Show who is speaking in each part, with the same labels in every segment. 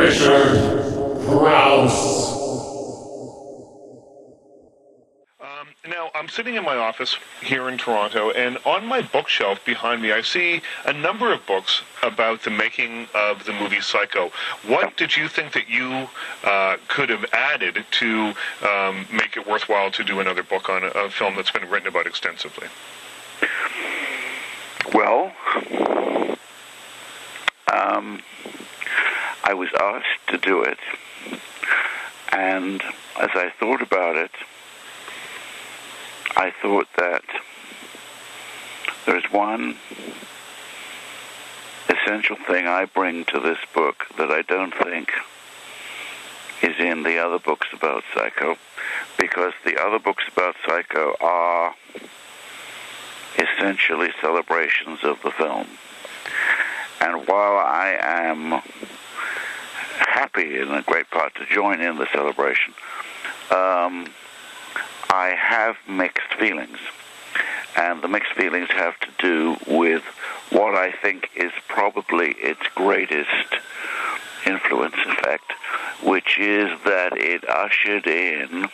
Speaker 1: Crouse.
Speaker 2: Now, I'm sitting in my office here in Toronto, and on my bookshelf behind me, I see a number of books about the making of the movie Psycho. What did you think that you could have added to make it worthwhile to do another book on a film that's been written about extensively?
Speaker 3: Well, I was asked to do it, and as I thought about it, I thought that there's one essential thing I bring to this book that I don't think is in the other books about Psycho, because the other books about Psycho are essentially celebrations of the film. And while I am happy in a great part to join in the celebration, I have mixed feelings. And the mixed feelings have to do with what I think is probably its greatest influence, in fact, which is that it ushered in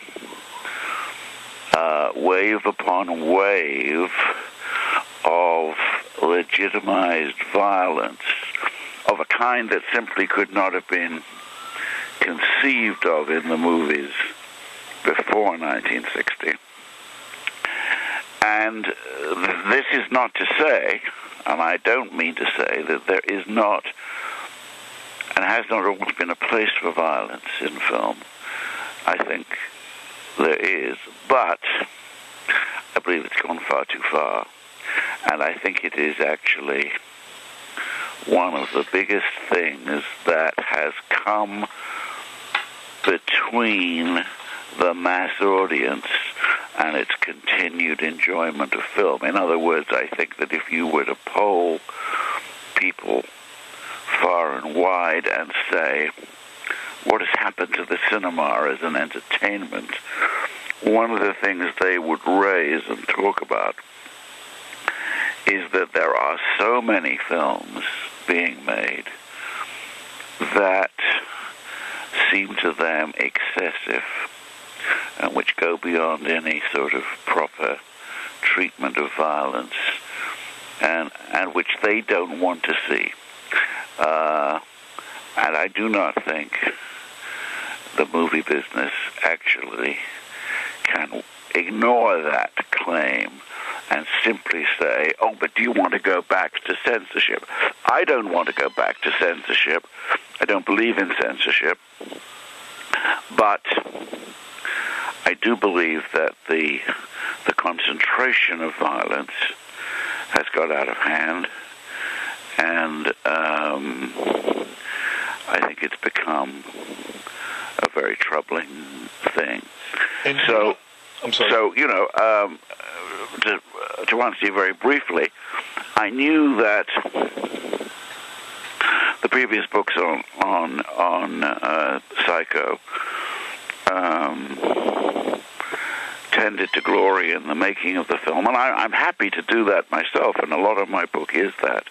Speaker 3: wave upon wave of legitimized violence of a kind that simply could not have been conceived of in the movies before 1960. And this is not to say, and I don't mean to say, that there is not and has not always been a place for violence in film. I think there is, but I believe it's gone far too far. And I think it is actually one of the biggest things that has come between the mass audience and its continued enjoyment of film. In other words, I think that if you were to poll people far and wide and say, what has happened to the cinema as an entertainment, one of the things they would raise and talk about is that there are so many films being made that seem to them excessive and which go beyond any sort of proper treatment of violence and which they don't want to see. And I do not think the movie business actually can ignore that claim and simply say, oh, but do you want to go back to censorship? I don't want to go back to censorship. I don't believe in censorship. But I do believe that the concentration of violence has got out of hand, and I think it's become a very troubling thing.
Speaker 2: And
Speaker 3: so,
Speaker 2: I'm sorry.
Speaker 3: So to answer you very briefly, I knew that the previous books on Psycho tended to glory in the making of the film, and I'm happy to do that myself, and a lot of my book is that.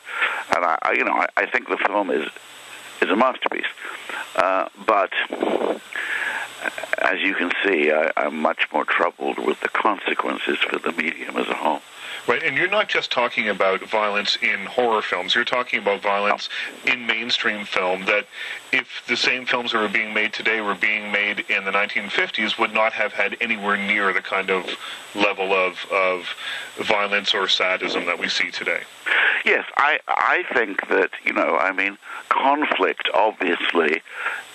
Speaker 3: And I think the film is a masterpiece. But as you can see, I'm much more troubled with the consequences for the medium as a whole.
Speaker 2: Right, and you're not just talking about violence in horror films. You're talking about violence in mainstream film, that if the same films that were being made today were being made in the 1950s, would not have had anywhere near the kind of level of violence or sadism that we see today.
Speaker 3: Yes, I think that, conflict obviously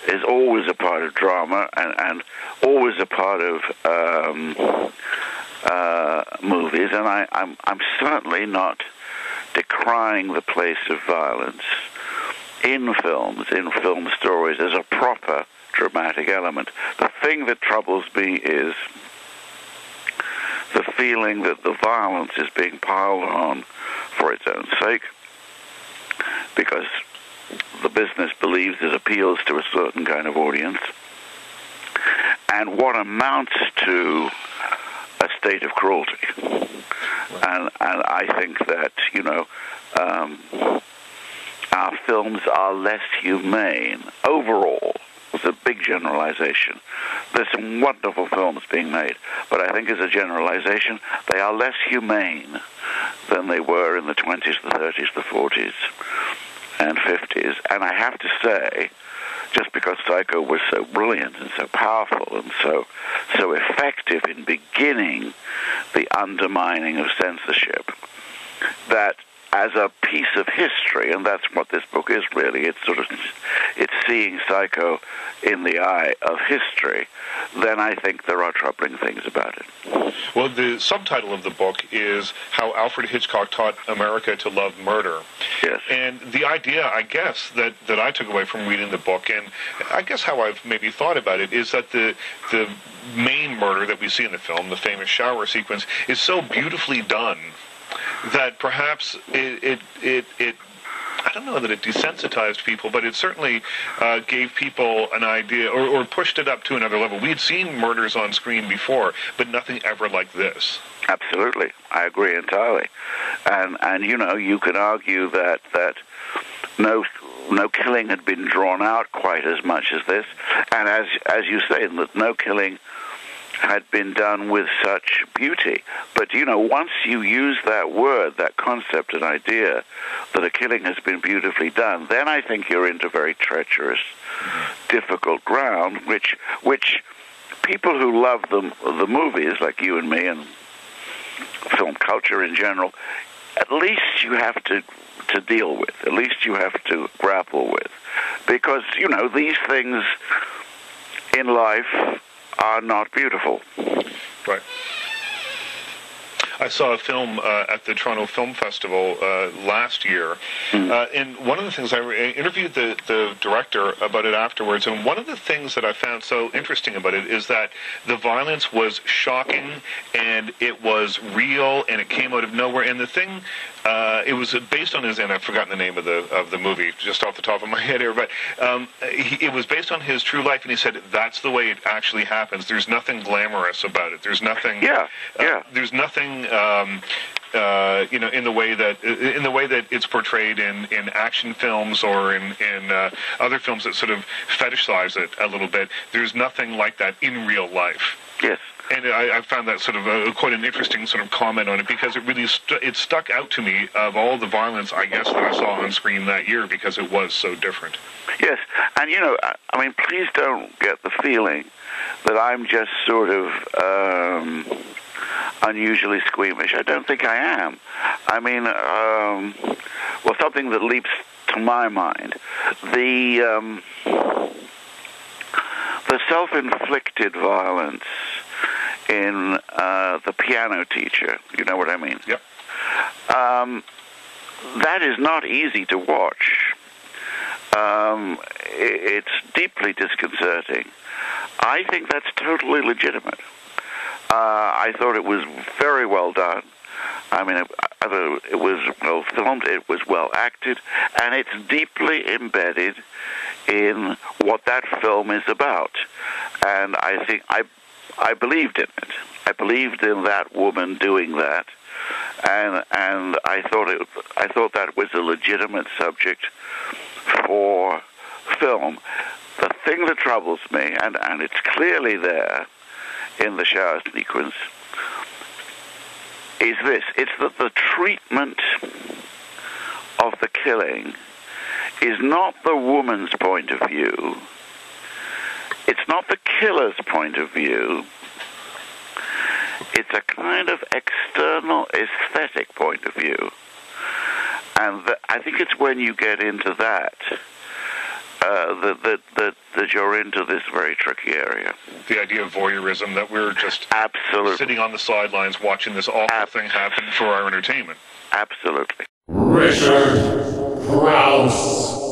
Speaker 3: is always a part of drama and always a part of movies, and I'm certainly not decrying the place of violence in films, in film stories, as a proper dramatic element. The thing that troubles me is the feeling that the violence is being piled on for its own sake, because the business believes it appeals to a certain kind of audience, and what amounts to a state of cruelty. And I think that, our films are less humane overall. It's a big generalization. There's some wonderful films being made, but I think as a generalization, they are less humane than they were in the 20s, the 30s, the 40s, and 50s. And I have to say, just because Psycho was so brilliant and so powerful and so effective in beginning the undermining of censorship, that as a piece of history, and that's what this book is really, it's seeing Psycho in the eye of history, then I think there are troubling things about it.
Speaker 2: Well, the subtitle of the book is How Alfred Hitchcock Taught America to Love Murder.
Speaker 3: Yes.
Speaker 2: And the idea, I guess, that I took away from reading the book, and I guess how I've maybe thought about it, is that the main murder that we see in the film, the famous shower sequence, is so beautifully done that perhaps it I don't know that it desensitized people, but it certainly gave people an idea, or pushed it up to another level. We had seen murders on screen before, but nothing ever like this.
Speaker 3: Absolutely. I agree entirely. And you know, you can argue that no killing had been drawn out quite as much as this, and as you say, that no killing had been done with such beauty. But, you know, once you use that word, that concept and idea that a killing has been beautifully done, then I think you're into very treacherous, difficult ground, which people who love the movies, like you and me, and film culture in general, at least you have to deal with, at least you have to grapple with. Because, you know, these things in life are not beautiful.
Speaker 2: Right. I saw a film at the Toronto Film Festival last year, and one of the things I interviewed the director about it afterwards, and one of the things that I found so interesting about it is that the violence was shocking, and it was real, and it came out of nowhere, and the thing, it was based on his, and I've forgotten the name of the movie, just off the top of my head here, but it was based on his true life, and he said that's the way it actually happens. There's nothing glamorous about it. There's nothing. There's nothing. You know, in the way that it's portrayed in action films or in other films that sort of fetishize it a little bit. There's nothing like that in real life.
Speaker 3: Yes.
Speaker 2: And I found that sort of quite an interesting sort of comment on it, because it really it stuck out to me of all the violence, I guess, that I saw on screen that year, because it was so different.
Speaker 3: Yes, and you know, I mean, please don't get the feeling that I'm just sort of unusually squeamish. I don't think I am. I mean, well, something that leaps to my mind, the self-inflicted violence in The Piano Teacher. You know what I mean?
Speaker 2: Yep.
Speaker 3: That is not easy to watch. It's deeply disconcerting. I think that's totally legitimate. I thought it was very well done. I mean, it was well filmed, it was well acted, and it's deeply embedded in what that film is about. And I think I believed in it. I believed in that woman doing that, and I thought that was a legitimate subject for film. The thing that troubles me, and it's clearly there in the shower sequence, is this. It's that the treatment of the killing is not the woman's point of view. It's not the killer's point of view. It's a kind of external aesthetic point of view. And I think it's when you get into that that you're into this very tricky area.
Speaker 2: The idea of voyeurism, that we're just
Speaker 3: absolutely
Speaker 2: sitting on the sidelines watching this awful thing happen for our entertainment.
Speaker 3: Absolutely.
Speaker 1: Richard Crouse.